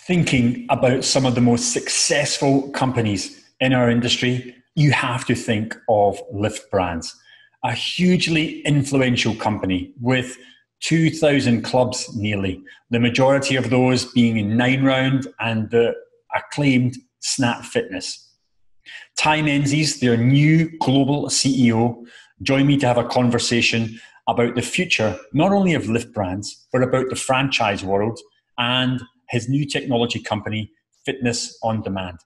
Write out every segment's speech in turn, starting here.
Thinking about some of the most successful companies in our industry, you have to think of Lift Brands, a hugely influential company with 2,000 clubs nearly, the majority of those being in 9 round and the acclaimed Snap Fitness. Ty Menzies, their new global CEO, joined me to have a conversation about the future, not only of Lift Brands, but about the franchise world and his new technology company, Fitness on Demand.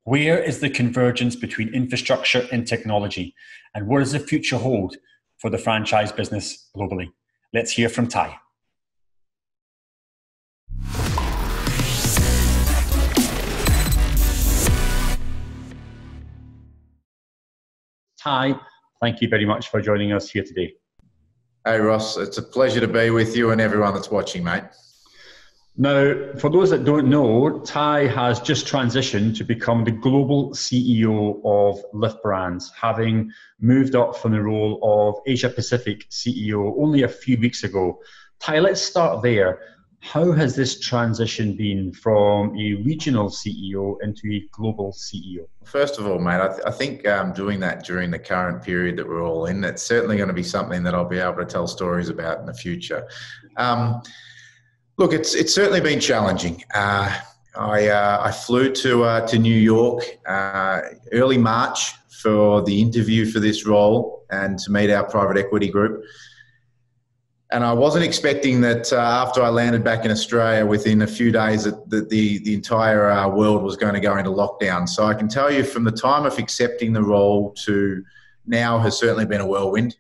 Where is the convergence between infrastructure and technology? And what does the future hold for the franchise business globally? Let's hear from Ty. Ty, thank you very much for joining us here today. Hey Ross, it's a pleasure to be with you and everyone that's watching, mate. Now, for those that don't know, Ty has just transitioned to become the global CEO of Lift Brands, having moved up from the role of Asia Pacific CEO only a few weeks ago. Ty, let's start there. How has this transition been from a regional CEO into a global CEO? First of all, mate, I think doing that during the current period that we're all in, that's certainly going to be something that I'll be able to tell stories about in the future. Look, it's certainly been challenging. I flew to New York early March for the interview for this role and to meet our private equity group. And I wasn't expecting that after I landed back in Australia within a few days that the entire world was going to go into lockdown. So I can tell you from the time of accepting the role to now has certainly been a whirlwind.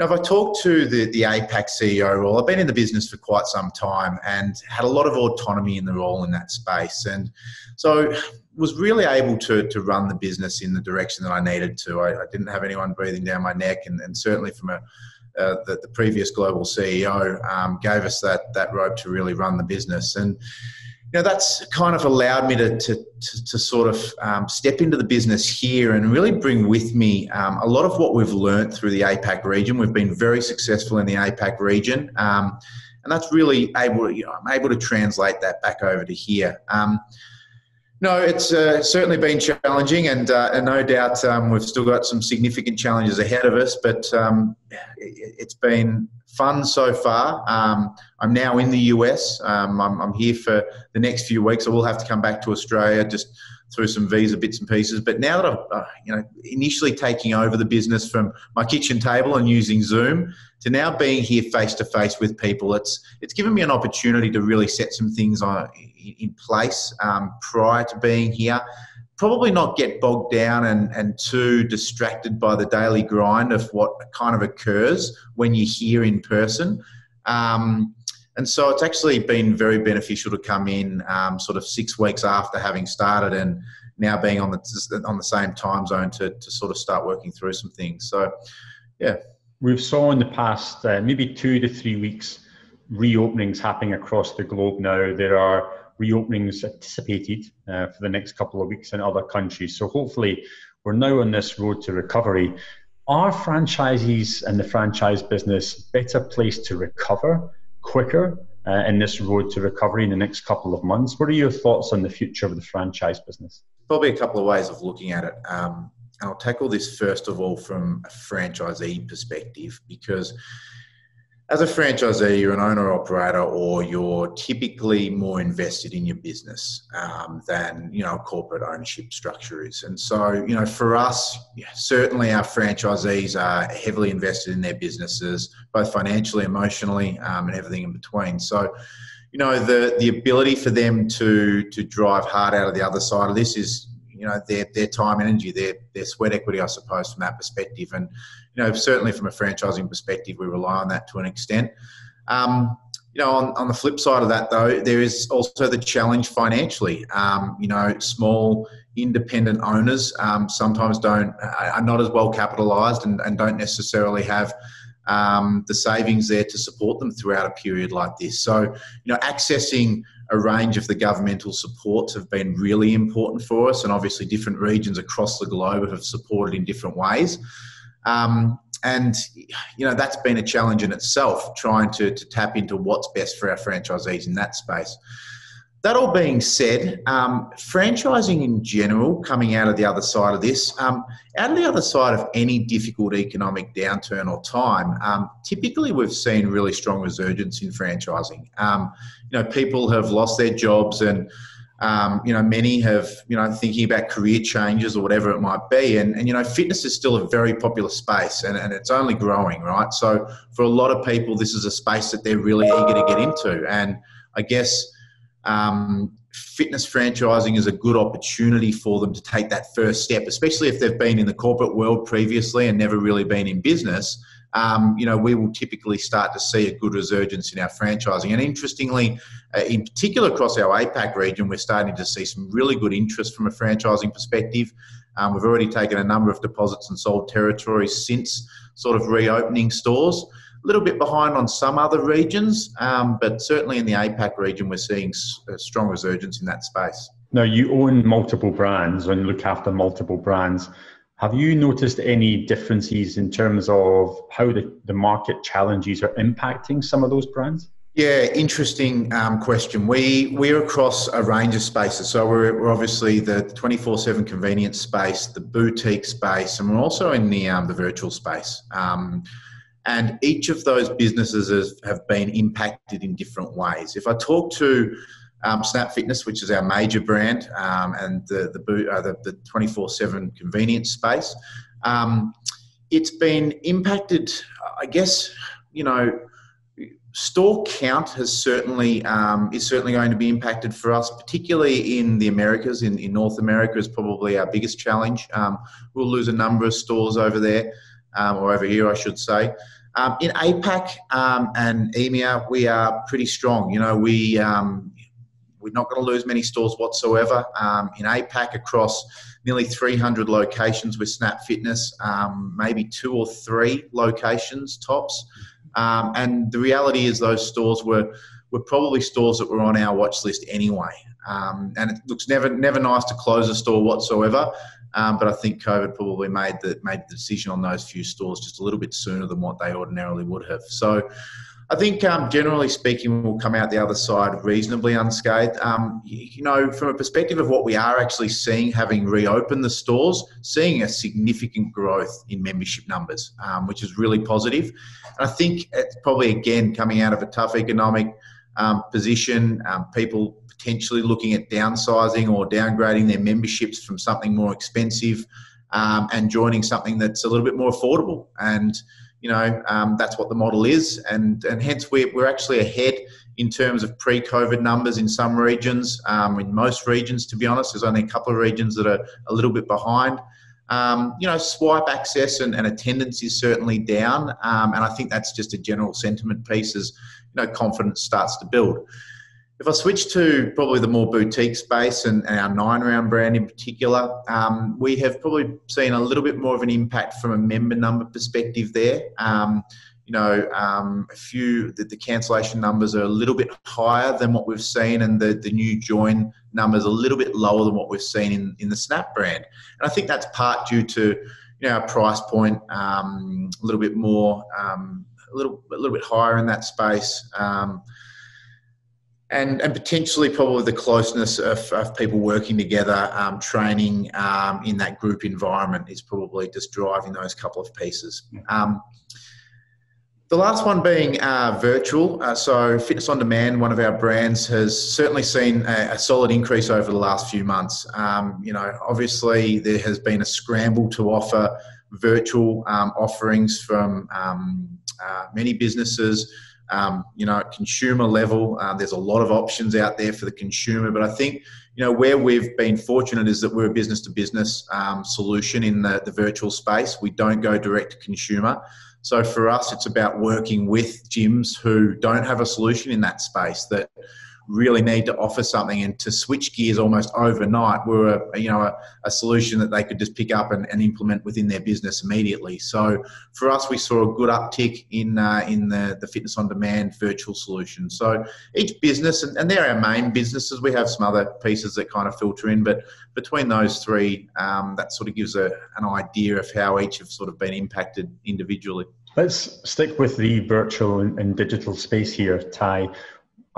Now, if I talk to the APAC CEO role, I've been in the business for quite some time and had a lot of autonomy in the role in that space. And so was really able to run the business in the direction that I needed to. I didn't have anyone breathing down my neck, and certainly from the previous global CEO gave us that rope to really run the business. And that's kind of allowed me to sort of step into the business here and really bring with me a lot of what we've learned through the APAC region. We've been very successful in the APAC region, and that's really I'm able to translate that back over to here. No, it's certainly been challenging, and no doubt we've still got some significant challenges ahead of us, but it's been fun so far. I'm now in the US. I'm here for the next few weeks. I will have to come back to Australia just through some visa bits and pieces. But now that I'm initially taking over the business from my kitchen table and using Zoom to now being here face to face with people, it's given me an opportunity to really set some things in place prior to being here. Probably not get bogged down and too distracted by the daily grind of what kind of occurs when you're here in person. And so it's actually been very beneficial to come in sort of 6 weeks after having started and now being on the same time zone to sort of start working through some things. So, yeah. We've saw in the past maybe 2 to 3 weeks reopenings happening across the globe now. There are reopenings anticipated for the next couple of weeks in other countries. So hopefully we're now on this road to recovery. Are franchisees and the franchise business better placed to recover quicker in this road to recovery in the next couple of months? What are your thoughts on the future of the franchise business? Probably a couple of ways of looking at it. I'll tackle this first of all from a franchisee perspective, because as a franchisee, you're an owner-operator, or you're typically more invested in your business than a corporate ownership structure is. And so, for us, certainly our franchisees are heavily invested in their businesses, both financially, emotionally, and everything in between. So, the ability for them to drive hard out of the other side of this is, their time, energy, their sweat equity, I suppose, from that perspective. And, certainly from a franchising perspective, we rely on that to an extent. On the flip side of that, though, there is also the challenge financially. Small independent owners sometimes are not as well capitalised and don't necessarily have the savings there to support them throughout a period like this. So, accessing a range of the governmental supports have been really important for us, and obviously different regions across the globe have supported in different ways. That's been a challenge in itself, trying to tap into what's best for our franchisees in that space. That all being said, franchising in general, coming out of the other side of this, out of the other side of any difficult economic downturn or time, typically we've seen really strong resurgence in franchising. People have lost their jobs and, many have, thinking about career changes or whatever it might be. And fitness is still a very popular space and it's only growing, right? So for a lot of people, this is a space that they're really eager to get into. And I guess, fitness franchising is a good opportunity for them to take that first step, especially if they've been in the corporate world previously and never really been in business. We will typically start to see a good resurgence in our franchising. And interestingly, in particular across our APAC region, we're starting to see some really good interest from a franchising perspective. We've already taken a number of deposits and sold territories since sort of reopening stores. A little bit behind on some other regions, but certainly in the APAC region, we're seeing a strong resurgence in that space. Now, you own multiple brands and look after multiple brands. Have you noticed any differences in terms of how the market challenges are impacting some of those brands? Yeah, interesting question. We're across a range of spaces. So we're obviously the 24/7 convenience space, the boutique space, and we're also in the virtual space. And each of those businesses have been impacted in different ways. If I talk to Snap Fitness, which is our major brand, and the 24/7 convenience space, it's been impacted. I guess store count is certainly going to be impacted for us, particularly in the Americas. In North America is probably our biggest challenge. We'll lose a number of stores over there, or over here, I should say. In APAC and EMEA, we are pretty strong. We're not going to lose many stores whatsoever. In APAC, across nearly 300 locations with Snap Fitness, maybe 2 or 3 locations tops. And the reality is those stores were probably stores that were on our watch list anyway. And it looks never nice to close a store whatsoever. But I think COVID probably made the decision on those few stores just a little bit sooner than what they ordinarily would have. So I think generally speaking, we'll come out the other side reasonably unscathed. From a perspective of what we are actually seeing, having reopened the stores, seeing a significant growth in membership numbers, which is really positive. And I think it's probably, again, coming out of a tough economic position, people potentially looking at downsizing or downgrading their memberships from something more expensive and joining something that's a little bit more affordable. And, that's what the model is. And hence we're actually ahead in terms of pre-COVID numbers in some regions. In most regions, to be honest, there's only a couple of regions that are a little bit behind. Swipe access and attendance is certainly down. And I think that's just a general sentiment piece as, confidence starts to build. If I switch to probably the more boutique space and our 9-round brand in particular, we have probably seen a little bit more of an impact from a member number perspective there. The cancellation numbers are a little bit higher than what we've seen, and the new join numbers a little bit lower than what we've seen in the Snap brand. And I think that's part due to our price point, a little bit more, a little bit higher in that space. And potentially probably the closeness of people working together, training in that group environment is probably just driving those couple of pieces. The last one being virtual. So Fitness on Demand, one of our brands, has certainly seen a solid increase over the last few months. Obviously there has been a scramble to offer virtual offerings from many businesses. At consumer level, there's a lot of options out there for the consumer, but I think, where we've been fortunate is that we're a business-to-business solution in the virtual space. We don't go direct to consumer. So for us, it's about working with gyms who don't have a solution in that space, that really need to offer something, and to switch gears almost overnight, we're a solution that they could just pick up and implement within their business immediately. So for us, we saw a good uptick in the Fitness on Demand virtual solution. So each business, and they're our main businesses, we have some other pieces that kind of filter in, but between those three, that sort of gives an idea of how each have sort of been impacted individually. Let's stick with the virtual and digital space here, Ty.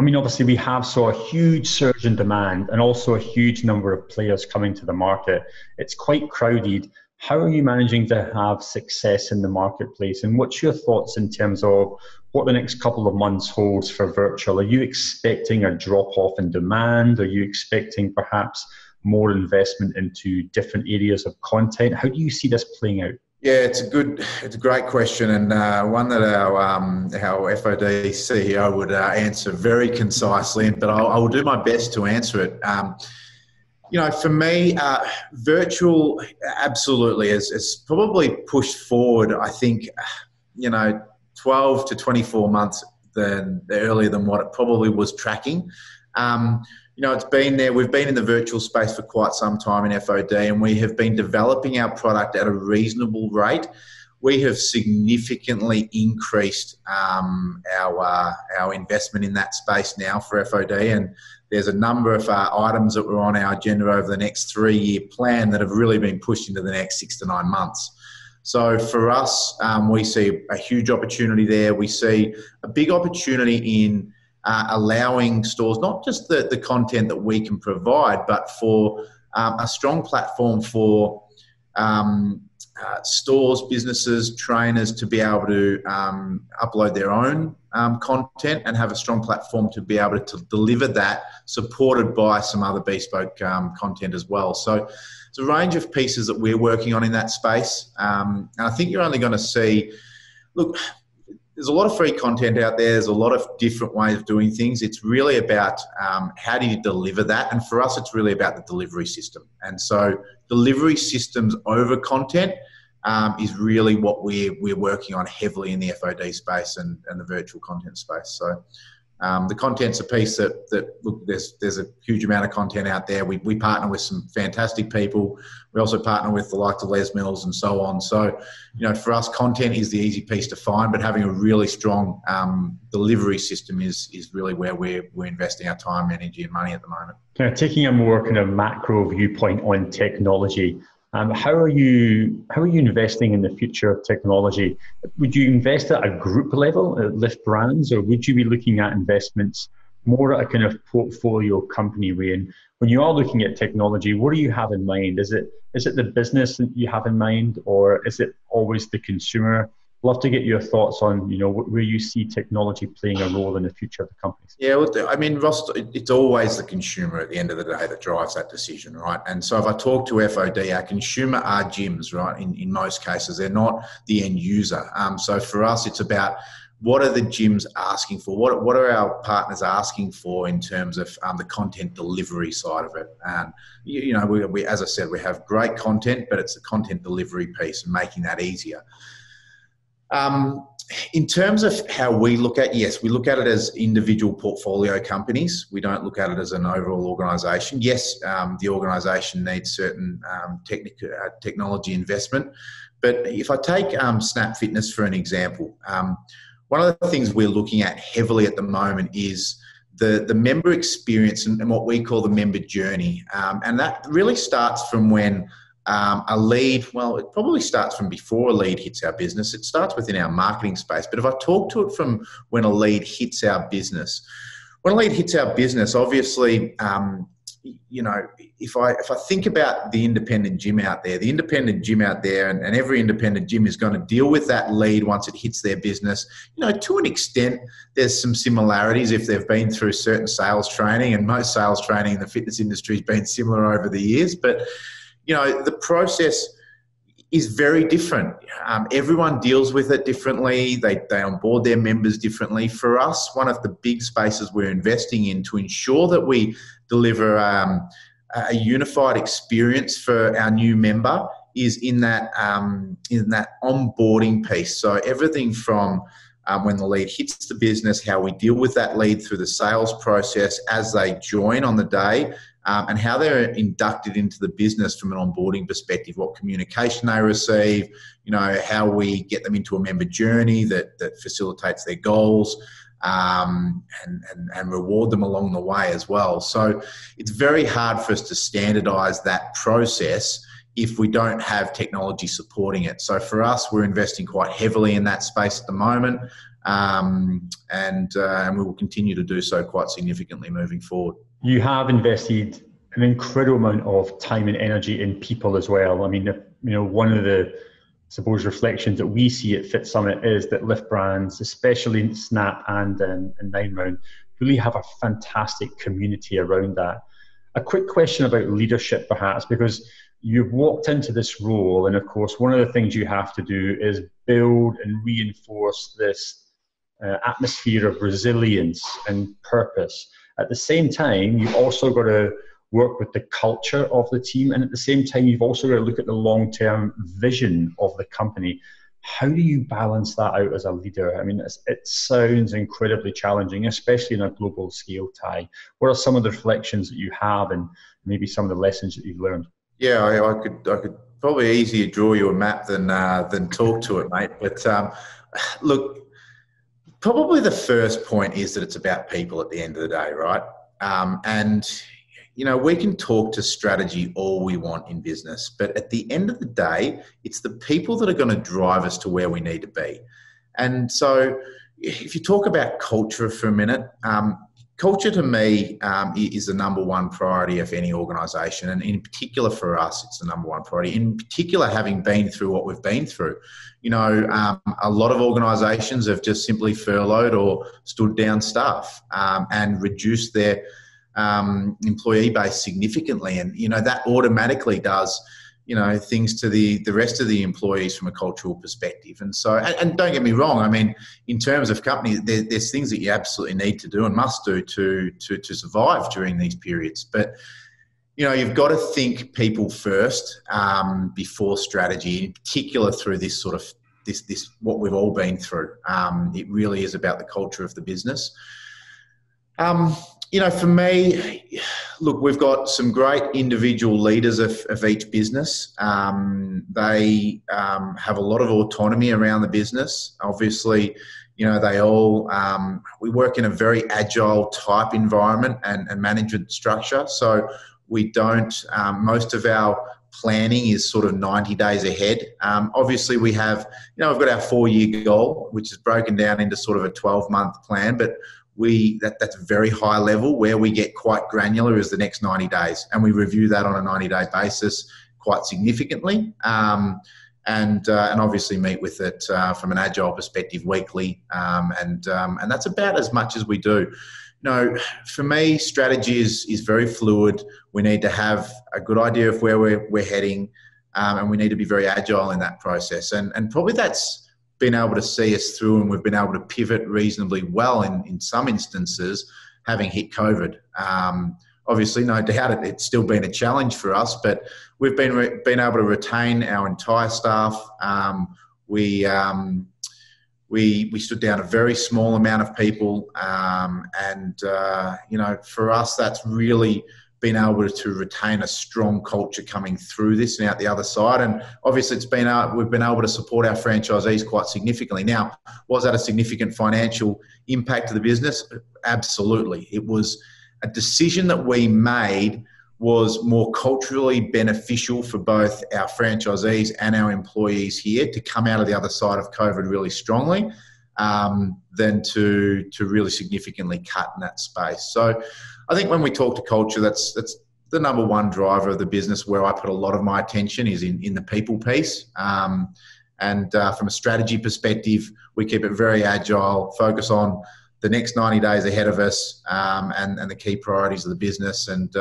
I mean, obviously we have saw a huge surge in demand and also a huge number of players coming to the market. It's quite crowded. How are you managing to have success in the marketplace? And what's your thoughts in terms of what the next couple of months holds for virtual? Are you expecting a drop off in demand? Are you expecting perhaps more investment into different areas of content? How do you see this playing out? Yeah, it's a great question, and one that our FOD CEO would answer very concisely. But I will do my best to answer it. For me, virtual absolutely is probably pushed forward. I think 12 to 24 months earlier than what it probably was tracking. It's been there. We've been in the virtual space for quite some time in FOD, and we have been developing our product at a reasonable rate. We have significantly increased our investment in that space now for FOD, and there's a number of items that were on our agenda over the next 3-year plan that have really been pushed into the next 6 to 9 months. So for us, we see a huge opportunity there. We see a big opportunity in allowing stores, not just the content that we can provide, but for a strong platform for stores, businesses, trainers to be able to upload their own content and have a strong platform to be able to deliver that, supported by some other bespoke content as well. So it's a range of pieces that we're working on in that space. And I think you're only going to see, look, there's a lot of free content out there. There's a lot of different ways of doing things. It's really about how do you deliver that? And for us, it's really about the delivery system. And so delivery systems over content is really what we're working on heavily in the FOD space and the virtual content space. So the content's a piece that look, there's a huge amount of content out there. We partner with some fantastic people. We also partner with the likes of Les Mills and so on. So, for us, content is the easy piece to find, but having a really strong delivery system is really where we're investing our time, energy, and money at the moment. Taking a more kind of macro viewpoint on technology, how are you investing in the future of technology? Would you invest at a group level at Lift Brands, or would you be looking at investments more at a kind of portfolio company way? And when you are looking at technology, what do you have in mind? Is it the business that you have in mind, or is it always the consumer? Love to get your thoughts on, where you see technology playing a role in the future of the companies. Yeah, well, I mean, Ross, it's always the consumer at the end of the day that drives that decision, right? And so if I talk to FOD, our consumer are gyms, right? In most cases, they're not the end user. So for us, it's about what are the gyms asking for? What are our partners asking for in terms of the content delivery side of it? And, we, as I said, we have great content, but it's the content delivery piece and making that easier. In terms of how we look at, yes, we look at it as individual portfolio companies. We don't look at it as an overall organisation. Yes, the organisation needs certain technology investment. But if I take Snap Fitness for an example, one of the things we're looking at heavily at the moment is the member experience and what we call the member journey. And that really starts from when a lead, well, it probably starts from before a lead hits our business. It starts within our marketing space. But if I talk to it from when a lead hits our business, obviously, if I think about the independent gym out there, and every independent gym is going to deal with that lead once it hits their business. To an extent, there's some similarities if they've been through certain sales training, and most sales training in the fitness industry has been similar over the years. But the process is very different. Everyone deals with it differently. They onboard their members differently. For us, one of the big spaces we're investing in to ensure that we deliver a unified experience for our new member is in that onboarding piece. So everything from when the lead hits the business, how we deal with that lead through the sales process as they join on the day, and how they're inducted into the business from an onboarding perspective, what communication they receive, how we get them into a member journey that facilitates their goals, and reward them along the way as well. So it's very hard for us to standardize that process if we don't have technology supporting it. So for us, we're investing quite heavily in that space at the moment. and we will continue to do so quite significantly moving forward. You have invested an incredible amount of time and energy in people as well. I mean, one of the, suppose, reflections that we see at Fit Summit is that Lift Brands, especially Snap and 9Round, really have a fantastic community around that. A quick question about leadership, perhaps, because you've walked into this role, and of course, one of the things you have to do is build and reinforce this atmosphere of resilience and purpose. At the same time, you've also got to work with the culture of the team, and at the same time, you've also got to look at the long-term vision of the company. How do you balance that out as a leader? I mean, it sounds incredibly challenging, especially in a global scale, Ty. What are some of the reflections that you have, and maybe some of the lessons that you've learned? Yeah, I could probably easier draw you a map than talk to it, mate. But look, probably the first point is that it's about people at the end of the day, right? And we can talk to strategy all we want in business, but at the end of the day, it's the people that are going to drive us to where we need to be. And so if you talk about culture for a minute, culture to me is the number one priority of any organisation. And in particular for us, it's the number one priority. In particular, having been through what we've been through, a lot of organisations have just simply furloughed or stood down staff and reduced their employee base significantly, and that automatically does things to the rest of the employees from a cultural perspective. And so, and don't get me wrong, I mean, in terms of companies, there's things that you absolutely need to do and must do to survive during these periods. But you've got to think people first before strategy, in particular through this sort of this what we've all been through. It really is about the culture of the business. For me, look, we've got some great individual leaders of each business. They have a lot of autonomy around the business. Obviously, they all, we work in a very agile type environment and management structure. So we don't, most of our planning is sort of 90 days ahead. Obviously we have, we've got our 4-year goal, which is broken down into sort of a 12-month plan, but that's very high level. Where we get quite granular is the next 90 days, and we review that on a 90-day basis quite significantly, and obviously meet with it from an agile perspective weekly, and that's about as much as we do. For me, strategy is very fluid. We need to have a good idea of where we're heading, and we need to be very agile in that process, and probably that's been able to see us through, and we've been able to pivot reasonably well in some instances, having hit COVID. Obviously, no doubt it's still been a challenge for us, but we've been able to retain our entire staff. We stood down a very small amount of people, and for us, that's really been able to retain a strong culture coming through this and out the other side. And obviously we've been able to support our franchisees quite significantly. Now, was that a significant financial impact to the business? Absolutely. It was a decision that we made was more culturally beneficial for both our franchisees and our employees here to come out of the other side of COVID really strongly, than to really significantly cut in that space. So I think when we talk to culture, that's the number one driver of the business. Where I put a lot of my attention is in the people piece. And from a strategy perspective, we keep it very agile, focus on the next 90 days ahead of us, and the key priorities of the business. And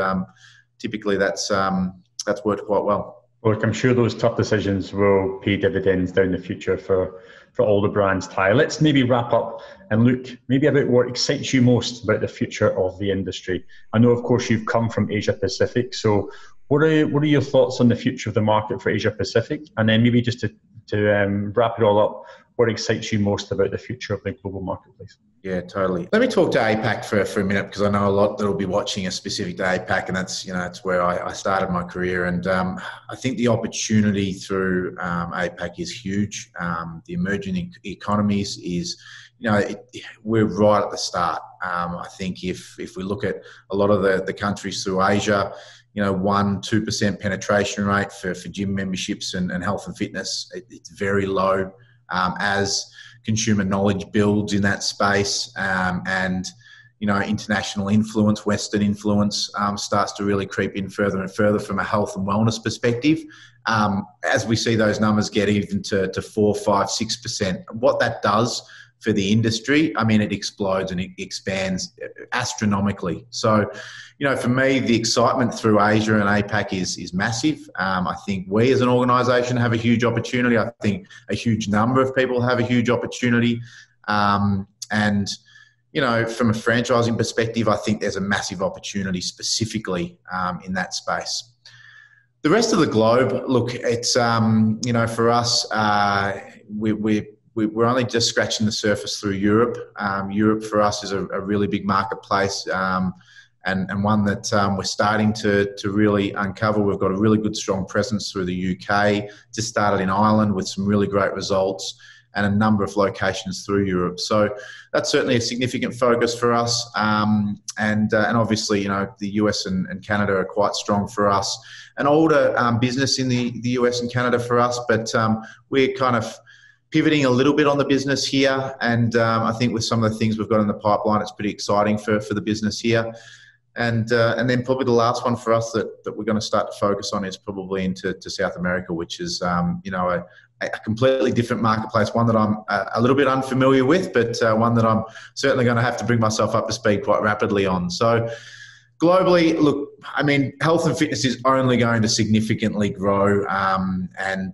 typically that's worked quite well. Look, I'm sure those tough decisions will pay dividends down the future for all the brands, Ty. Let's maybe wrap up and look maybe about what excites you most about the future of the industry. I know, of course, you've come from Asia Pacific. So what are your thoughts on the future of the market for Asia Pacific? And then maybe just to wrap it all up, what excites you most about the future of the global marketplace? Yeah, totally. Let me talk to APAC for a minute, because I know a lot that will be watching are specific to APAC, and that's it's where I started my career. And I think the opportunity through APAC is huge. The emerging economies is, we're right at the start. I think if we look at a lot of the countries through Asia, 1-2% penetration rate for gym memberships and health and fitness, it's very low. As consumer knowledge builds in that space, and international influence, Western influence starts to really creep in further and further from a health and wellness perspective. As we see those numbers get even to 4, 5, 6%, what that does for the industry, I mean, it explodes and it expands astronomically. So, for me, the excitement through Asia and APAC is massive. I think we as an organisation have a huge opportunity. I think a huge number of people have a huge opportunity. And from a franchising perspective, I think there's a massive opportunity specifically in that space. The rest of the globe, look, it's, for us, we're only just scratching the surface through Europe. Europe for us is a really big marketplace, and one that we're starting to really uncover. We've got a really good, strong presence through the UK, just started in Ireland with some really great results, and a number of locations through Europe. So that's certainly a significant focus for us. And obviously, the US and Canada are quite strong for us. An older business in the US and Canada for us, but we're kind of pivoting a little bit on the business here. And I think with some of the things we've got in the pipeline, it's pretty exciting for the business here. And then probably the last one for us that we're going to start to focus on is probably into South America, which is, a completely different marketplace, one that I'm a little bit unfamiliar with, but one that I'm certainly going to have to bring myself up to speed quite rapidly on. So globally, look, I mean, health and fitness is only going to significantly grow, and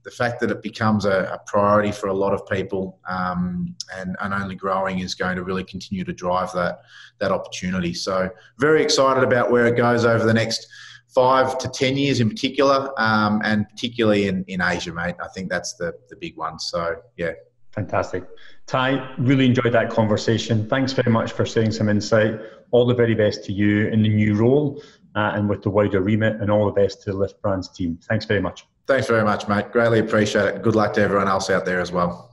the fact that it becomes a priority for a lot of people and only growing is going to really continue to drive that opportunity. So very excited about where it goes over the next 5 to 10 years in particular, and particularly in Asia, mate. I think that's the big one. So, yeah. Fantastic. Ty, really enjoyed that conversation. Thanks very much for sharing some insight. All the very best to you in the new role and with the wider remit, and all the best to the Lift Brands team. Thanks very much. Thanks very much, mate. Greatly appreciate it. Good luck to everyone else out there as well.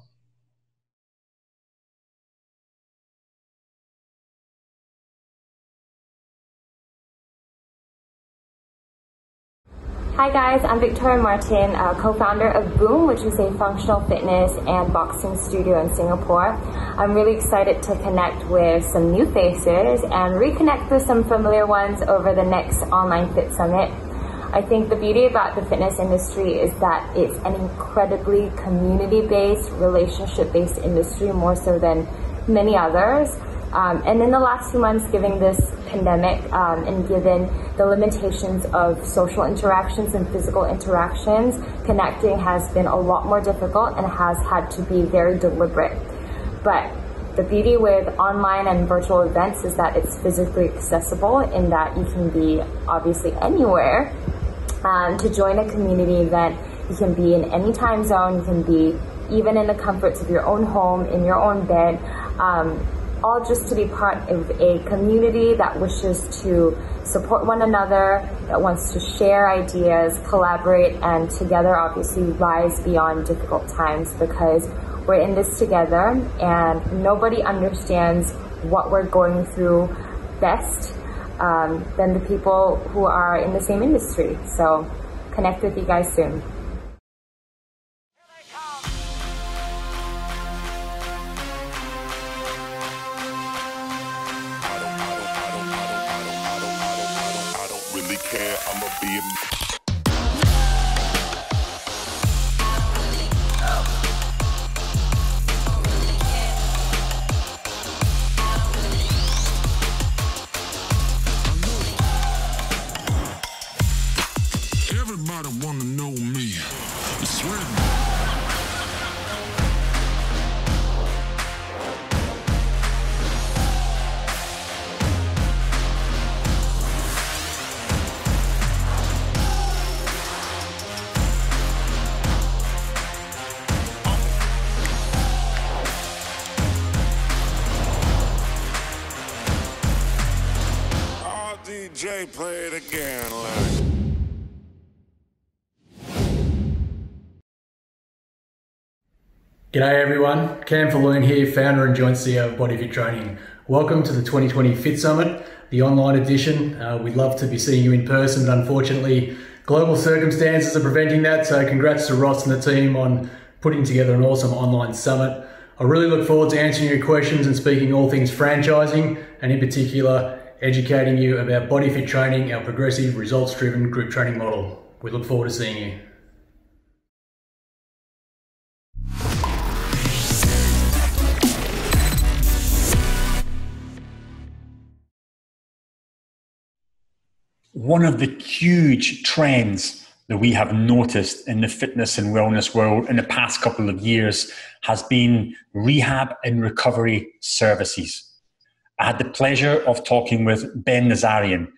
Hi guys, I'm Victoria Martin, co-founder of Boom, which is a functional fitness and boxing studio in Singapore. I'm really excited to connect with some new faces and reconnect with some familiar ones over the next online Fit Summit. I think the beauty about the fitness industry is that it's an incredibly community-based, relationship-based industry, more so than many others. And in the last few months, given this pandemic and given the limitations of social interactions and physical interactions, connecting has been a lot more difficult and has had to be very deliberate. But the beauty with online and virtual events is that it's physically accessible in that you can be obviously anywhere. To join a community event, you can be in any time zone, you can be even in the comforts of your own home, in your own bed, all just to be part of a community that wishes to support one another, that wants to share ideas, collaborate, and together obviously rise beyond difficult times, because we're in this together and nobody understands what we're going through best than the people who are in the same industry. So connect with you guys soon. Everybody wanna know me. I swear. DJ play it again, like. G'day everyone, Cam Falloon here, founder and joint CEO of BodyFit Training. Welcome to the 2020 Fit Summit, the online edition. We'd love to be seeing you in person, but unfortunately global circumstances are preventing that, so congrats to Ross and the team on putting together an awesome online summit. I really look forward to answering your questions and speaking all things franchising, and in particular, educating you about Body Fit Training, our progressive, results-driven group training model. We look forward to seeing you. One of the huge trends that we have noticed in the fitness and wellness world in the past couple of years has been rehab and recovery services. I had the pleasure of talking with Ben Nazarian,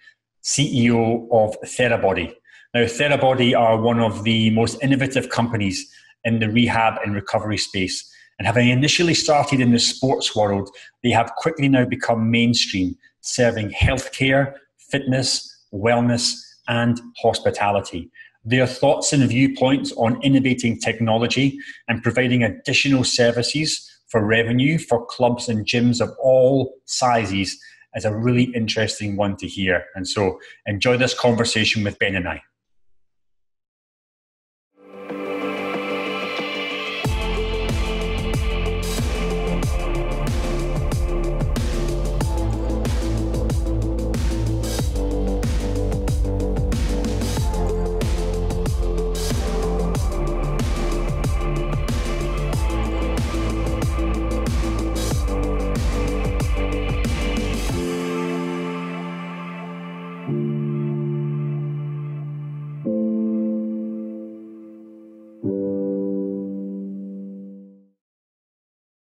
CEO of Therabody. Now, Therabody are one of the most innovative companies in the rehab and recovery space. And having initially started in the sports world, they have quickly now become mainstream, serving healthcare, fitness, wellness, and hospitality. Their thoughts and viewpoints on innovating technology and providing additional services for revenue for clubs and gyms of all sizes is a really interesting one to hear. And so enjoy this conversation with Ben and I.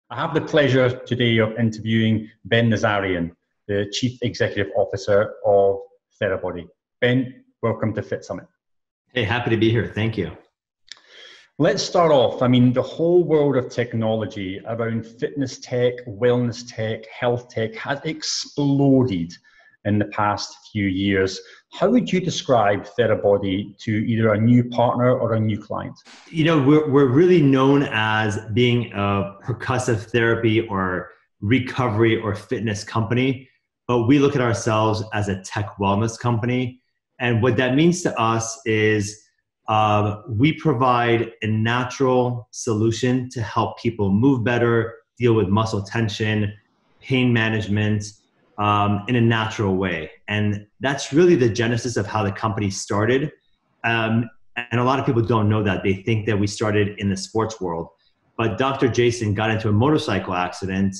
I have the pleasure today of interviewing Ben Nazarian, the Chief Executive Officer of Therabody. Ben, welcome to Fit Summit. Hey, happy to be here. Thank you. Let's start off. I mean, the whole world of technology around fitness tech, wellness tech, health tech has exploded in the past few years. How would you describe Therabody to either a new partner or a new client? You know, we're really known as being a percussive therapy or recovery or fitness company, but we look at ourselves as a tech wellness company. And what that means to us is we provide a natural solution to help people move better, deal with muscle tension, pain management, in a natural way. And that's really the genesis of how the company started. And a lot of people don't know that. They think that we started in the sports world. But Dr. Jason got into a motorcycle accident.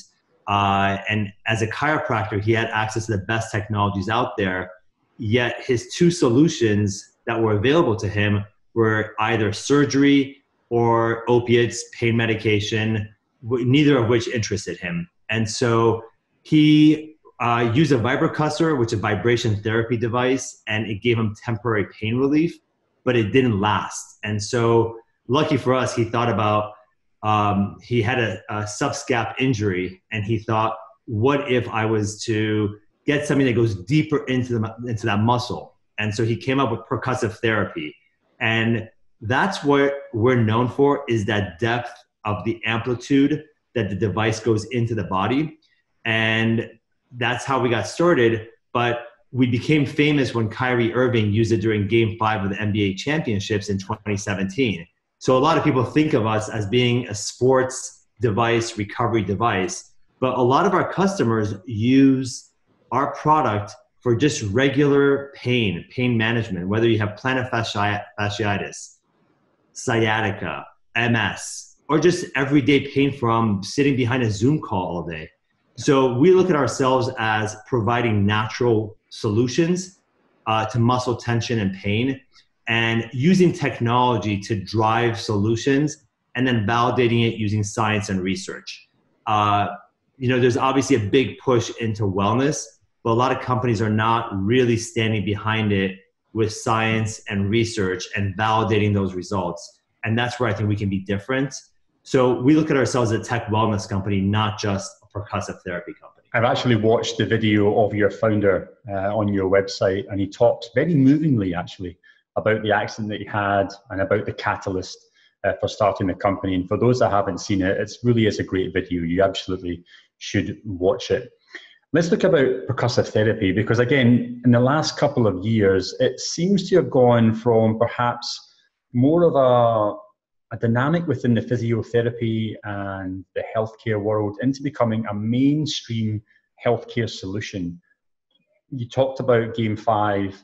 And as a chiropractor, he had access to the best technologies out there. Yet his two solutions that were available to him were either surgery or opiates, pain medication, neither of which interested him. And so he used a vibrocursor, which is a vibration therapy device, and it gave him temporary pain relief, but it didn't last. And so lucky for us, he thought about, he had a subscap injury, and he thought, what if I was to get something that goes deeper into that muscle? And so he came up with percussive therapy. And that's what we're known for, is that depth of the amplitude that the device goes into the body. And that's how we got started. But we became famous when Kyrie Irving used it during Game 5 of the NBA championships in 2017. So a lot of people think of us as being a sports device, recovery device, but a lot of our customers use our product for just regular pain management, whether you have plantar fasciitis, sciatica, MS, or just everyday pain from sitting behind a Zoom call all day. So we look at ourselves as providing natural solutions to muscle tension and pain, and using technology to drive solutions, and then validating it using science and research. You know, there's obviously a big push into wellness, but a lot of companies are not really standing behind it with science and research and validating those results. And that's where I think we can be different. So we look at ourselves as a tech wellness company, not just a percussive therapy company. I've actually watched the video of your founder on your website, and he talks very movingly actually about the accident that he had and about the catalyst for starting the company. And for those that haven't seen it, it really is a great video. You absolutely should watch it. Let's look about percussive therapy, because again, in the last couple of years, it seems to have gone from perhaps more of a dynamic within the physiotherapy and the healthcare world into becoming a mainstream healthcare solution. You talked about Game 5.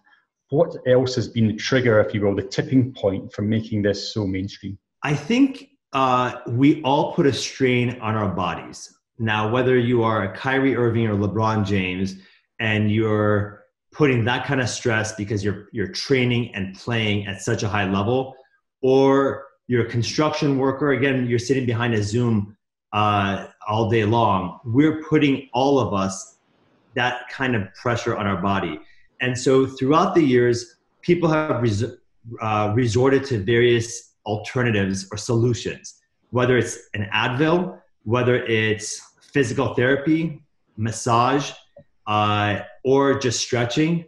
What else has been the trigger, if you will, the tipping point for making this so mainstream? I think we all put a strain on our bodies. Now, whether you are a Kyrie Irving or LeBron James, and you're putting that kind of stress because you're training and playing at such a high level, or you're a construction worker, again, you're sitting behind a Zoom all day long, we're putting all of us that kind of pressure on our body. And so throughout the years, people have resorted to various alternatives or solutions, whether it's an Advil, whether it's physical therapy, massage, or just stretching.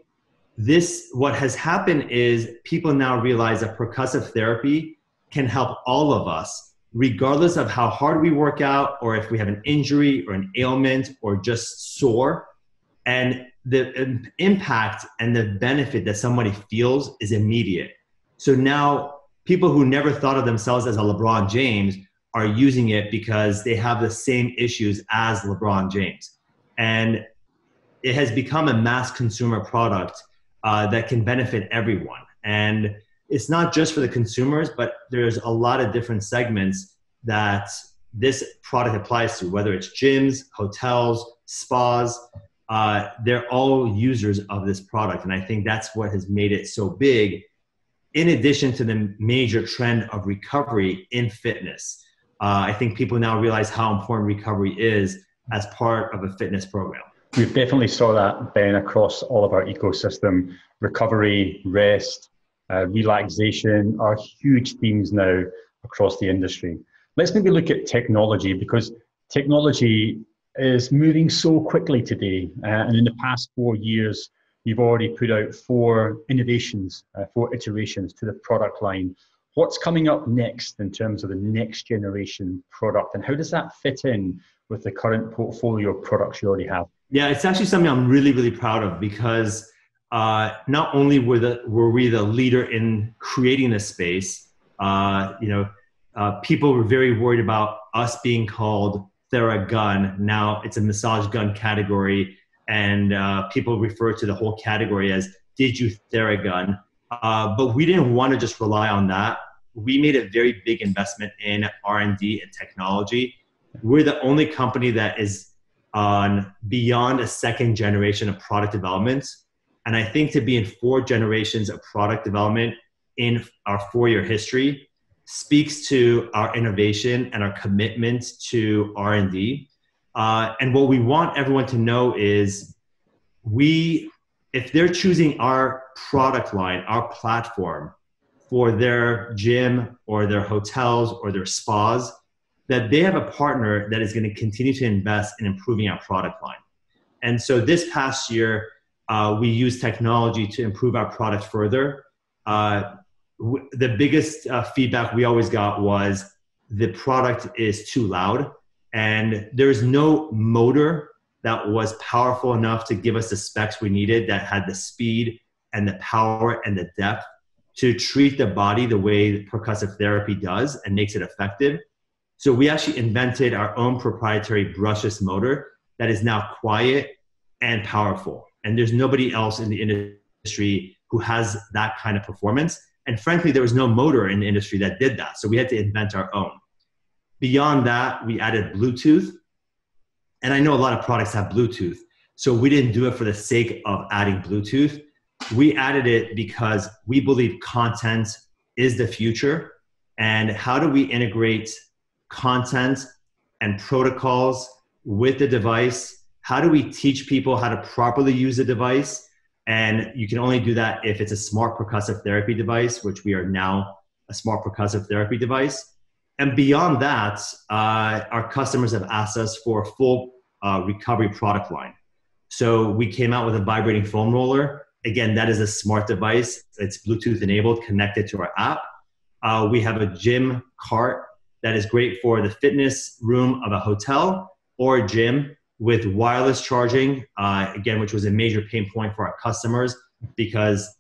What has happened is people now realize that percussive therapy can help all of us, regardless of how hard we work out, or if we have an injury or an ailment or just sore. And the impact and the benefit that somebody feels is immediate. So now people who never thought of themselves as a LeBron James are using it because they have the same issues as LeBron James. And it has become a mass consumer product that can benefit everyone. And it's not just for the consumers, but there's a lot of different segments that this product applies to, whether it's gyms, hotels, spas. They're all users of this product. And I think that's what has made it so big, in addition to the major trend of recovery in fitness. I think people now realize how important recovery is as part of a fitness program. We've definitely saw that, Ben, across all of our ecosystem. Recovery, rest, relaxation are huge themes now across the industry. Let's maybe look at technology, because technology is moving so quickly today. And in the past 4 years, you've already put out 4 innovations, 4 iterations to the product line. What's coming up next in terms of the next generation product, and how does that fit in with the current portfolio of products you already have? Yeah, it's actually something I'm really, really proud of, because not only were we the leader in creating this space, people were very worried about us being called Theragun. Now it's a massage gun category, and people refer to the whole category as "Did you Theragun?" But we didn't want to just rely on that. We made a very big investment in R&D and technology. We're the only company that is on beyond a second generation of product development. And I think to be in 4 generations of product development in our 4-year history speaks to our innovation and our commitment to R&D. And what we want everyone to know is if they're choosing our product line, our platform for their gym or their hotels or their spas, that they have a partner that is going to continue to invest in improving our product line. And so this past year, we used technology to improve our product further. The biggest feedback we always got was the product is too loud, and there's no motor that was powerful enough to give us the specs we needed, that had the speed and the power and the depth to treat the body the way percussive therapy does and makes it effective. So we actually invented our own proprietary brushless motor that is now quiet and powerful. And there's nobody else in the industry who has that kind of performance. And frankly, there was no motor in the industry that did that. So we had to invent our own. Beyond that, we added Bluetooth. And I know a lot of products have Bluetooth. So we didn't do it for the sake of adding Bluetooth. We added it because we believe content is the future. And how do we integrate content and protocols with the device? How do we teach people how to properly use the device? And you can only do that if it's a smart percussive therapy device, which we are now a smart percussive therapy device. And beyond that, our customers have asked us for a full recovery product line. So we came out with a vibrating foam roller. Again, that is a smart device. It's Bluetooth enabled, connected to our app. We have a gym cart that is great for the fitness room of a hotel or a gym with wireless charging, again, which was a major pain point for our customers, because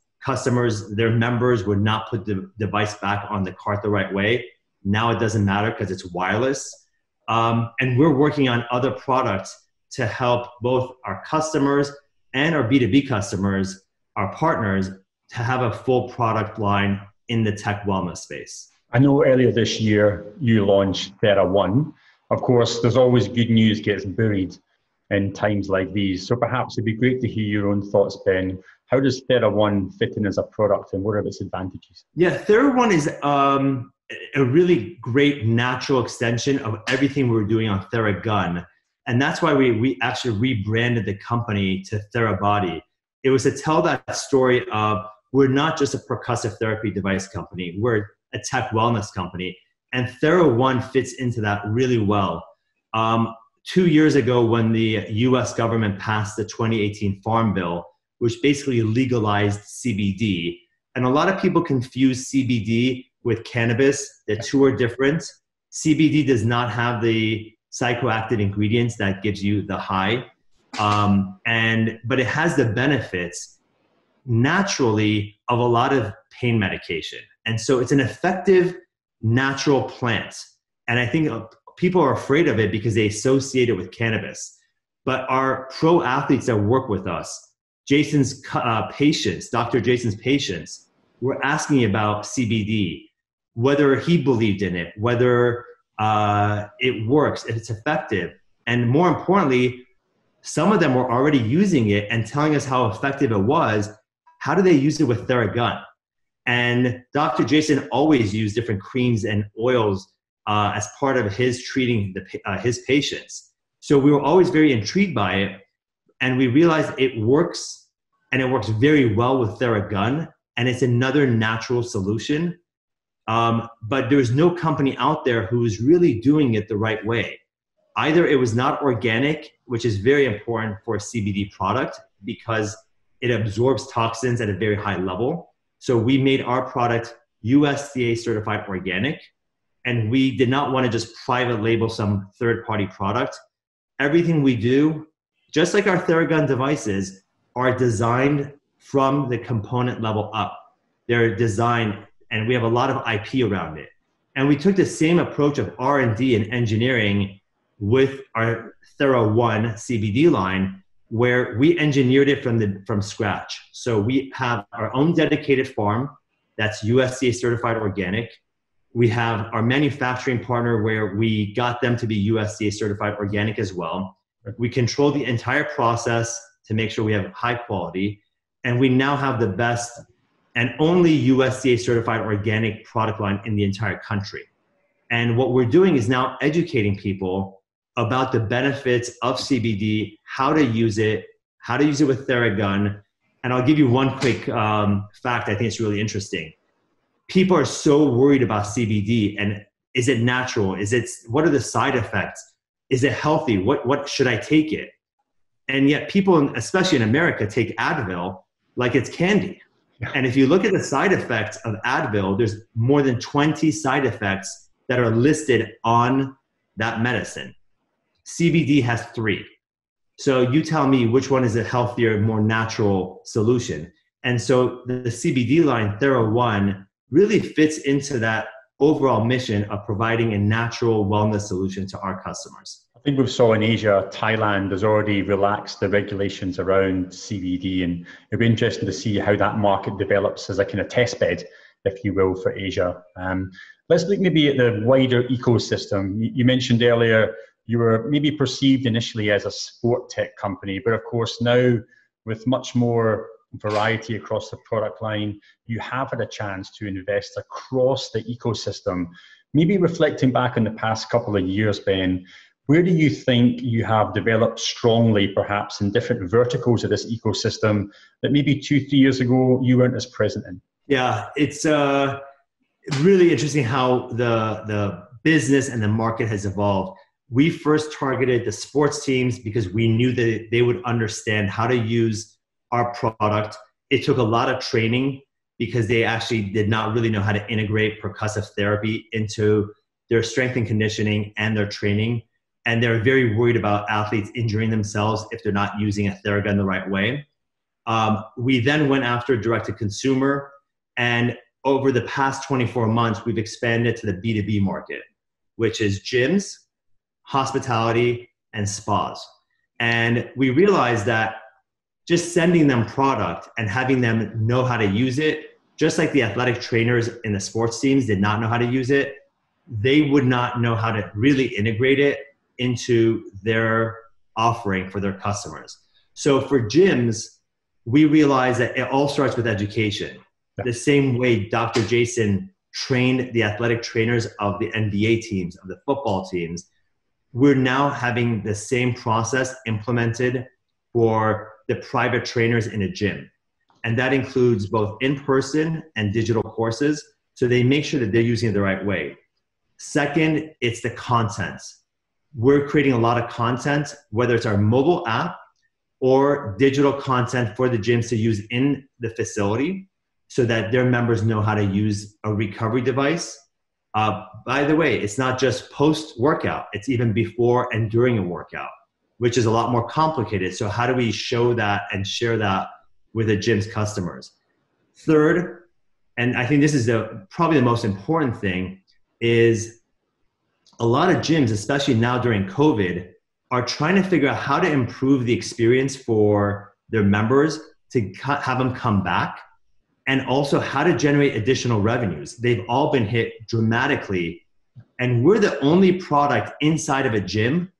their members would not put the device back on the cart the right way. Now it doesn't matter because it's wireless. And we're working on other products to help both our customers and our B2B customers, our partners, to have a full product line in the tech wellness space. I know earlier this year you launched Thera1. Of course, there's always good news gets buried in times like these. So perhaps it'd be great to hear your own thoughts, Ben. How does Thera1 fit in as a product and what are its advantages? Yeah, Thera1 is a really great natural extension of everything we were doing on Theragun. And that's why we actually rebranded the company to Therabody. It was to tell that story of we're not just a percussive therapy device company, we're a tech wellness company. And Thera1 fits into that really well. 2 years ago when the US government passed the 2018 Farm Bill, which basically legalized CBD, and a lot of people confuse CBD with cannabis. The two are different. CBD does not have the psychoactive ingredients that gives you the high, but it has the benefits naturally of a lot of pain medication. And so it's an effective natural plant. And I think people are afraid of it because they associate it with cannabis. But our pro athletes that work with us, Jason's patients, Dr. Jason's patients, were asking about CBD, whether he believed in it, whether it works, if it's effective. And more importantly, some of them were already using it and telling us how effective it was. How do they use it with Theragun? And Dr. Jason always used different creams and oils as part of his treating his patients. So we were always very intrigued by it. And we realized it works, and it works very well with Theragun. And it's another natural solution. But there's no company out there who is really doing it the right way. Either it was not organic, which is very important for a CBD product because it absorbs toxins at a very high level. So we made our product USDA certified organic, and we did not want to just private label some third-party product. Everything we do, just like our Theragun devices, are designed from the component level up. They're designed, and we have a lot of IP around it. And we took the same approach of R&D and engineering with our Thera1 CBD line, where we engineered it from scratch. So we have our own dedicated farm that's USDA certified organic. We have our manufacturing partner where we got them to be USDA certified organic as well. We control the entire process to make sure we have high quality. And we now have the best and only USDA certified organic product line in the entire country. And what we're doing is now educating people about the benefits of CBD, how to use it with Theragun. And I'll give you one quick fact I think it's really interesting. People are so worried about CBD and is it natural? What are the side effects? Is it healthy? What should I take it? And yet people, especially in America, take Advil like it's candy. And if you look at the side effects of Advil, there's more than 20 side effects that are listed on that medicine. CBD has 3. So you tell me which one is a healthier, more natural solution. And so the CBD line, Thera1, really fits into that overall mission of providing a natural wellness solution to our customers. I think we saw in Asia, Thailand has already relaxed the regulations around CBD, and it'll be interesting to see how that market develops as a kind of test bed, if you will, for Asia. Let's look maybe at the wider ecosystem. You mentioned earlier you were maybe perceived initially as a sport tech company, but of course now with much more variety across the product line, you have had a chance to invest across the ecosystem. Maybe reflecting back on the past couple of years, Ben, where do you think you have developed strongly, perhaps in different verticals of this ecosystem that maybe 2-3 years ago you weren't as present in? Yeah, it's really interesting how the business and the market has evolved. We first targeted the sports teams because we knew that they would understand how to use our product. It took a lot of training because they actually did not really know how to integrate percussive therapy into their strength and conditioning and their training. And they're very worried about athletes injuring themselves if they're not using a Theragun the right way. We then went after direct to consumer, and over the past 24 months, we've expanded to the B2B market, which is gyms, hospitality, and spas. And we realized that just sending them product and having them know how to use it, just like the athletic trainers in the sports teams did not know how to use it, they would not know how to really integrate it into their offering for their customers. So for gyms, we realized that it all starts with education. The same way Dr. Jason trained the athletic trainers of the NBA teams, of the football teams, we're now having the same process implemented for the private trainers in a gym. And that includes both in-person and digital courses. So they make sure that they're using it the right way. Second, it's the content. We're creating a lot of content, whether it's our mobile app or digital content for the gyms to use in the facility so that their members know how to use a recovery device. By the way, it's not just post-workout, it's even before and during a workout, which is a lot more complicated. So how do we show that and share that with the gym's customers? Third, and I think this is probably the most important thing, is a lot of gyms, especially now during COVID, are trying to figure out how to improve the experience for their members to have them come back, and also how to generate additional revenues. They've all been hit dramatically, and we're the only product inside of a gym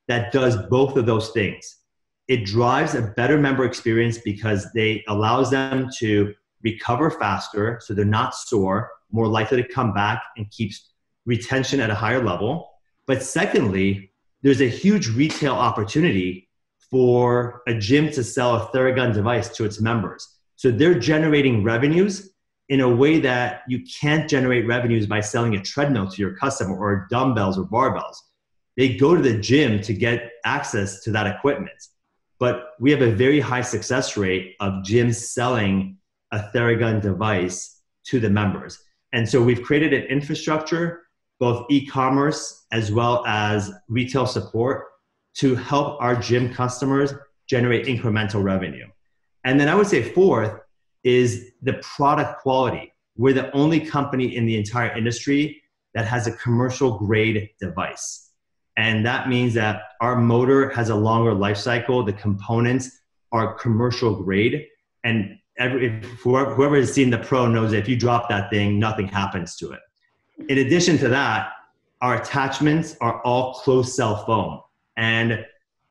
that does both of those things. It drives a better member experience because they allows them to recover faster, so they're not sore, more likely to come back, and keeps retention at a higher level. But secondly, there's a huge retail opportunity for a gym to sell a Theragun device to its members. So they're generating revenues in a way that you can't generate revenues by selling a treadmill to your customer or dumbbells or barbells. They go to the gym to get access to that equipment. But we have a very high success rate of gyms selling a Theragun device to the members. And so we've created an infrastructure, both e-commerce as well as retail support, to help our gym customers generate incremental revenue. And then I would say fourth is the product quality. We're the only company in the entire industry that has a commercial grade device. And that means that our motor has a longer life cycle. The components are commercial grade. And whoever has seen the Pro knows that if you drop that thing, nothing happens to it. In addition to that, our attachments are all closed cell foam. And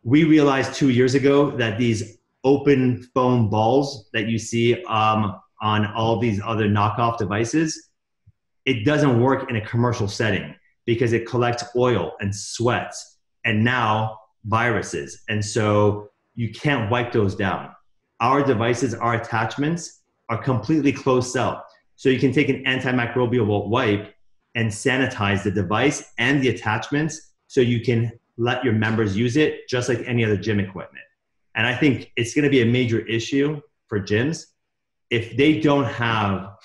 we realized 2 years ago that these open foam balls that you see on all these other knockoff devices, it doesn't work in a commercial setting because it collects oil and sweat and now viruses. And so you can't wipe those down. Our devices, our attachments are completely closed cell. So you can take an antimicrobial wipe and sanitize the device and the attachments so you can let your members use it just like any other gym equipment. And I think it's going to be a major issue for gyms. If they don't have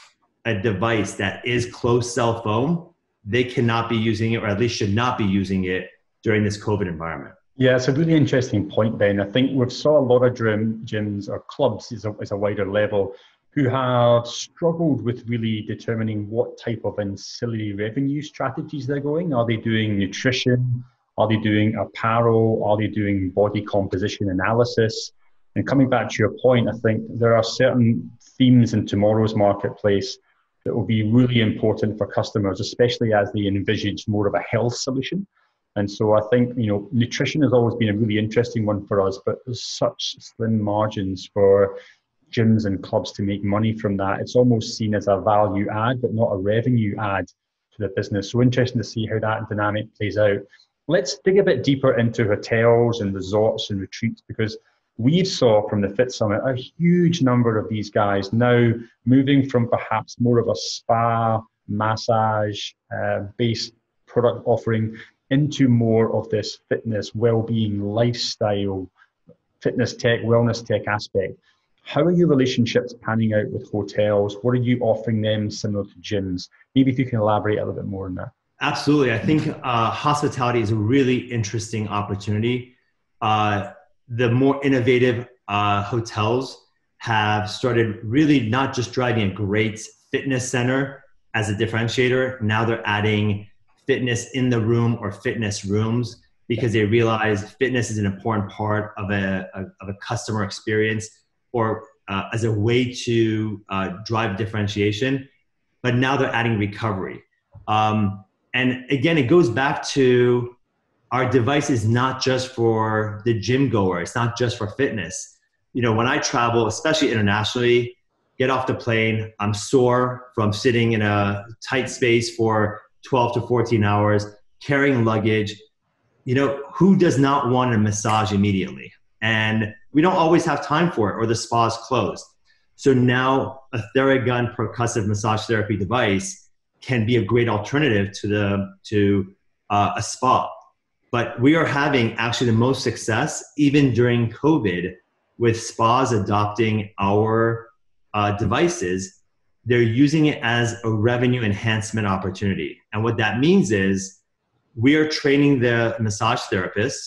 a device that is closed cell foam, they cannot be using it, or at least should not be using it during this COVID environment. Yeah, it's a really interesting point, Ben. I think we've saw a lot of gyms or clubs is a wider level who have struggled with really determining what type of ancillary revenue strategies they're going. Are they doing nutrition? Are they doing apparel? Are they doing body composition analysis? And coming back to your point, I think there are certain themes in tomorrow's marketplace that will be really important for customers, especially as they envisage more of a health solution. And so I think, nutrition has always been a really interesting one for us, but there's such slim margins for gyms and clubs to make money from that. It's almost seen as a value add, but not a revenue add to the business. So interesting to see how that dynamic plays out. Let's dig a bit deeper into hotels and resorts and retreats, because we saw from the Fit Summit a huge number of these guys now moving from perhaps more of a spa, massage based product offering into more of this fitness, well-being, lifestyle, fitness tech, wellness tech aspect. How are your relationships panning out with hotels? What are you offering them similar to gyms? Maybe if you can elaborate a little bit more on that. Absolutely. I think hospitality is a really interesting opportunity. The more innovative hotels have started really not just driving a great fitness center as a differentiator. Now they're adding fitness in the room or fitness rooms because they realize fitness is an important part of a customer experience or as a way to drive differentiation. But now they're adding recovery. And again, it goes back to our device is not just for the gym goer. It's not just for fitness. You know, when I travel, especially internationally, get off the plane, I'm sore from sitting in a tight space for 12 to 14 hours, carrying luggage. You know, who does not want a massage immediately? And we don't always have time for it or the spa's closed. So now a Theragun percussive massage therapy device can be a great alternative to a spa. But we are having actually the most success even during COVID with spas adopting our devices. They're using it as a revenue enhancement opportunity. And what that means is we are training the massage therapists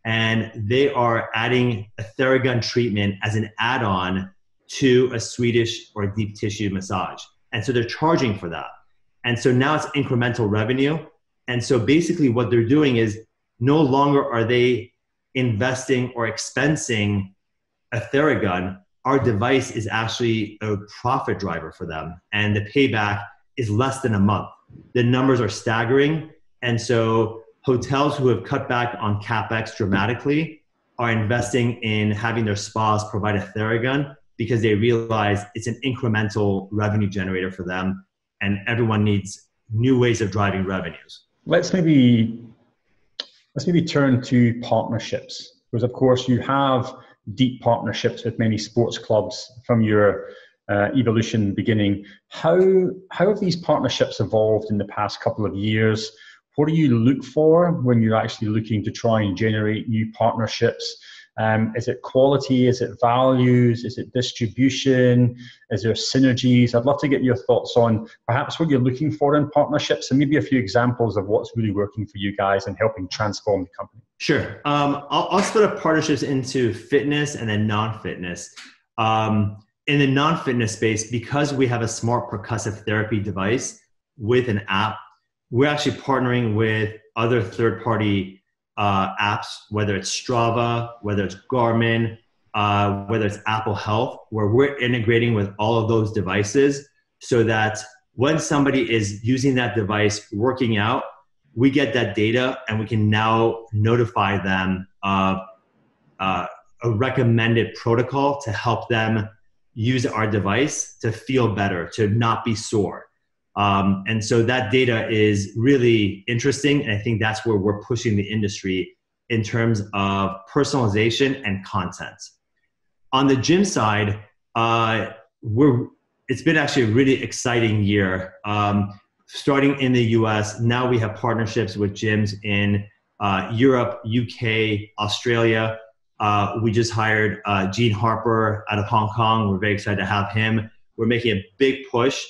and they are adding a Theragun treatment as an add-on to a Swedish or deep tissue massage. And so they're charging for that. And so now it's incremental revenue. And so basically what they're doing is no longer are they investing or expensing a Theragun. Our device is actually a profit driver for them. And the payback is less than a month. The numbers are staggering. And so hotels who have cut back on CapEx dramatically are investing in having their spas provide a Theragun because they realize it's an incremental revenue generator for them. And everyone needs new ways of driving revenues. Let's maybe turn to partnerships, because of course you have deep partnerships with many sports clubs from your evolution beginning. How have these partnerships evolved in the past couple of years? What do you look for when you're actually looking to try and generate new partnerships? Is it quality? Is it values? Is it distribution? Is there synergies? I'd love to get your thoughts on perhaps what you're looking for in partnerships and maybe a few examples of what's really working for you guys and helping transform the company. Sure. I'll split up partnerships into fitness and then non-fitness. In the non-fitness space, because we have a smart percussive therapy device with an app, we're actually partnering with other third-party apps, whether it's Strava, whether it's Garmin, whether it's Apple Health, where we're integrating with all of those devices so that when somebody is using that device, working out, we get that data and we can now notify them of a recommended protocol to help them use our device to feel better, to not be sore. And so that data is really interesting. And I think that's where we're pushing the industry in terms of personalization and content. On the gym side, it's been actually a really exciting year. Starting in the US, now we have partnerships with gyms in Europe, UK, Australia. We just hired Gene Harper out of Hong Kong. We're very excited to have him. We're making a big push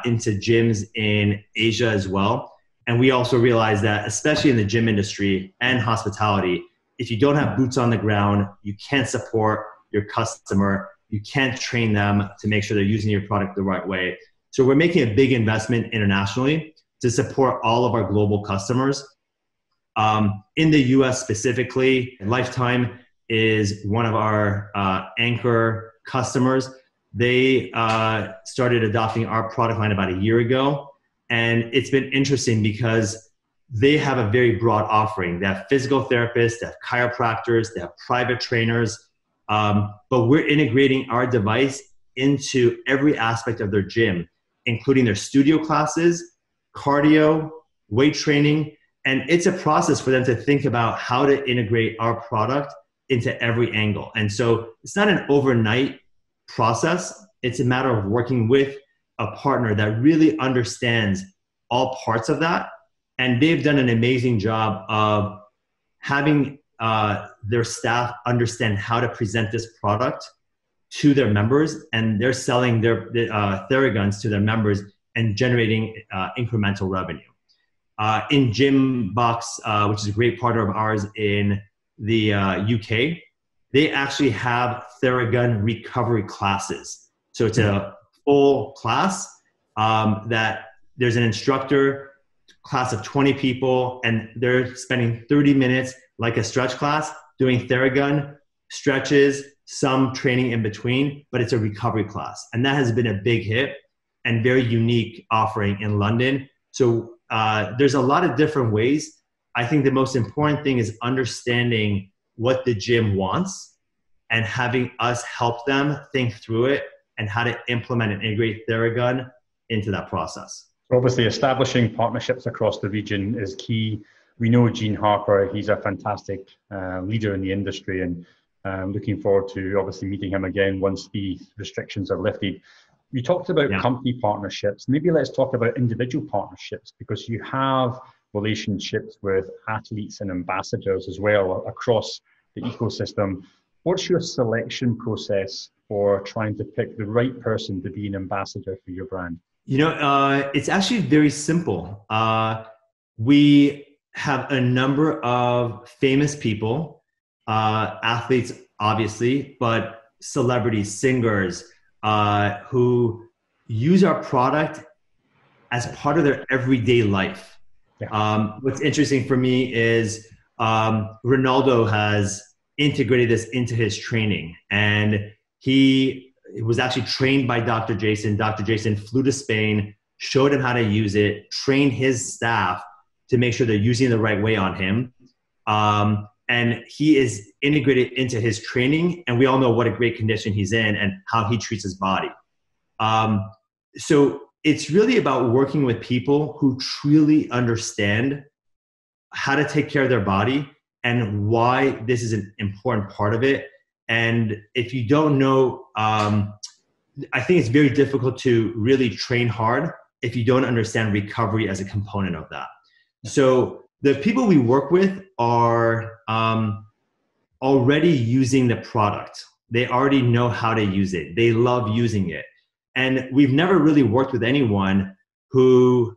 into gyms in Asia as well. And we also realize that, especially in the gym industry and hospitality, if you don't have boots on the ground, you can't support your customer, you can't train them to make sure they're using your product the right way. So we're making a big investment internationally to support all of our global customers. In the US specifically, Lifetime is one of our anchor customers. They started adopting our product line about a year ago. And it's been interesting because they have a very broad offering. They have physical therapists, they have chiropractors, they have private trainers. But we're integrating our device into every aspect of their gym, including their studio classes, cardio, weight training. And it's a process for them to think about how to integrate our product into every angle. And so it's not an overnight process. It's a matter of working with a partner that really understands all parts of that. And they've done an amazing job of having their staff understand how to present this product to their members, and they're selling their Theraguns to their members and generating incremental revenue. In Gymbox, which is a great partner of ours in the UK, they actually have Theragun recovery classes. So it's a full class that there's an instructor, class of 20 people, and they're spending 30 minutes like a stretch class doing Theragun stretches, some training in between, but it's a recovery class. And that has been a big hit and very unique offering in London. So there's a lot of different ways. I think the most important thing is understanding what the gym wants and having us help them think through it and how to implement and integrate Theragun into that process. Obviously, establishing partnerships across the region is key. We know Gene Harper, he's a fantastic leader in the industry, and looking forward to obviously meeting him again once the restrictions are lifted. You talked about company partnerships. Maybe let's talk about individual partnerships, because you have relationships with athletes and ambassadors as well across the ecosystem. What's your selection process for trying to pick the right person to be an ambassador for your brand? You know, it's actually very simple. We have a number of famous people, athletes, obviously, but celebrities, singers, who use our product as part of their everyday life. Yeah. What's interesting for me is Ronaldo has integrated this into his training, and he was actually trained by Dr. Jason. Dr. Jason flew to Spain, showed him how to use it, trained his staff to make sure they're using it the right way on him. And he is integrated into his training, and we all know what a great condition he's in and how he treats his body. So it's really about working with people who truly understand how to take care of their body and why this is an important part of it. And if you don't know, I think it's very difficult to really train hard if you don't understand recovery as a component of that. So the people we work with are already using the product. They already know how to use it. They love using it. And we've never really worked with anyone who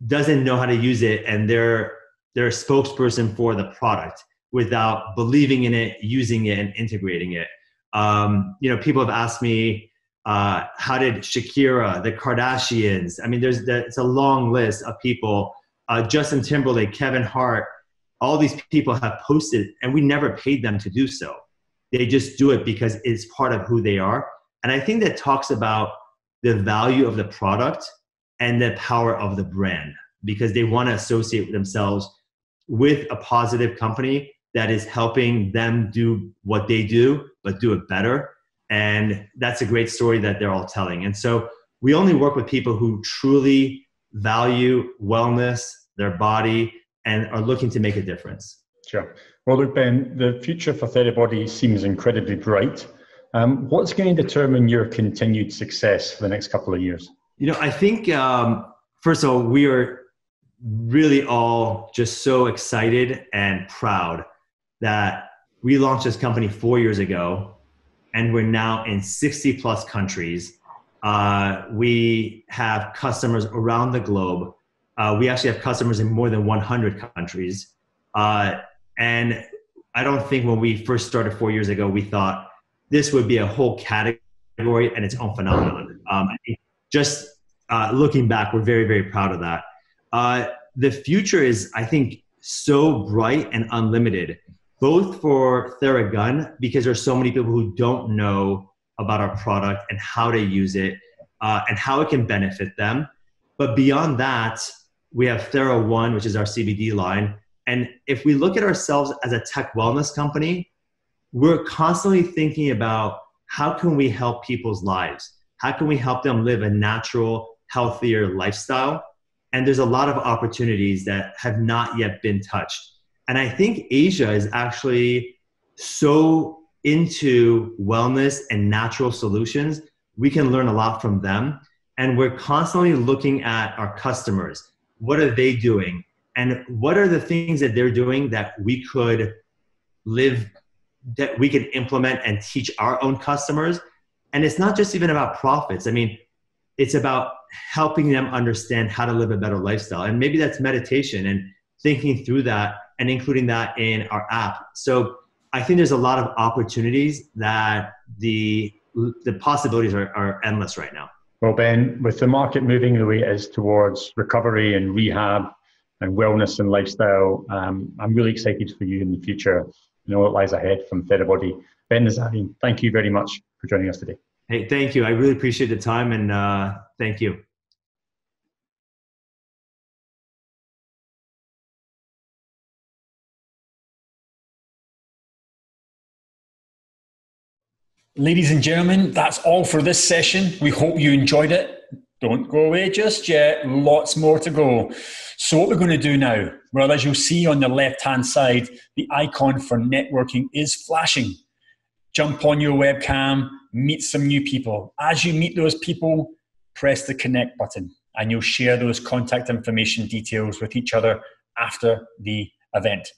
doesn't know how to use it and they're a spokesperson for the product without believing in it, using it, and integrating it. You know, people have asked me, how did Shakira, the Kardashians, I mean, it's a long list of people, Justin Timberlake, Kevin Hart, all these people have posted, and we never paid them to do so. They just do it because it's part of who they are. And I think that talks about the value of the product and the power of the brand, because they want to associate themselves with a positive company that is helping them do what they do, but do it better. And that's a great story that they're all telling. And so we only work with people who truly value wellness, their body, and are looking to make a difference. Sure. Well, look, Ben, the future for Therabody seems incredibly bright. What's going to determine your continued success for the next couple of years? You know, I think, first of all, we are really all just so excited and proud that we launched this company 4 years ago, and we're now in 60 plus countries. We have customers around the globe. We actually have customers in more than 100 countries. And I don't think when we first started 4 years ago, we thought this would be a whole category and its own phenomenon. Just looking back, we're very, very proud of that. The future is, I think, so bright and unlimited, both for Theragun, because there's so many people who don't know about our product and how to use it and how it can benefit them. But beyond that, we have TheraOne, which is our CBD line. And if we look at ourselves as a tech wellness company, we're constantly thinking about how can we help people's lives? How can we help them live a natural, healthier lifestyle? And there's a lot of opportunities that have not yet been touched. And I think Asia is actually so into wellness and natural solutions. We can learn a lot from them. And we're constantly looking at our customers. What are they doing? And what are the things that they're doing that we could live, that we can implement and teach our own customers? And it's not just even about profits. I mean, it's about helping them understand how to live a better lifestyle. And maybe that's meditation and thinking through that and including that in our app. So I think there's a lot of opportunities that the possibilities are endless right now. Well, Ben, with the market moving the way it is towards recovery and rehab and wellness and lifestyle, I'm really excited for you in the future. You know what lies ahead from Therabody. Ben Nazarian, thank you very much for joining us today. Hey, thank you. I really appreciate the time, and thank you. Ladies and gentlemen, that's all for this session. We hope you enjoyed it. Don't go away just yet. Lots more to go. So what we're going to do now, well, as you'll see on the left-hand side, the icon for networking is flashing. Jump on your webcam, meet some new people. As you meet those people, press the connect button and you'll share those contact information details with each other after the event.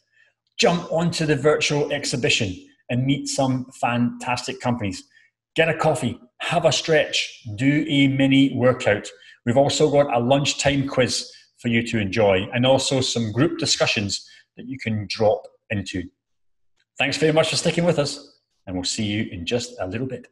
Jump onto the virtual exhibition and meet some fantastic companies. Get a coffee, have a stretch, do a mini workout. We've also got a lunchtime quiz for you to enjoy and also some group discussions that you can drop into. Thanks very much for sticking with us, and we'll see you in just a little bit.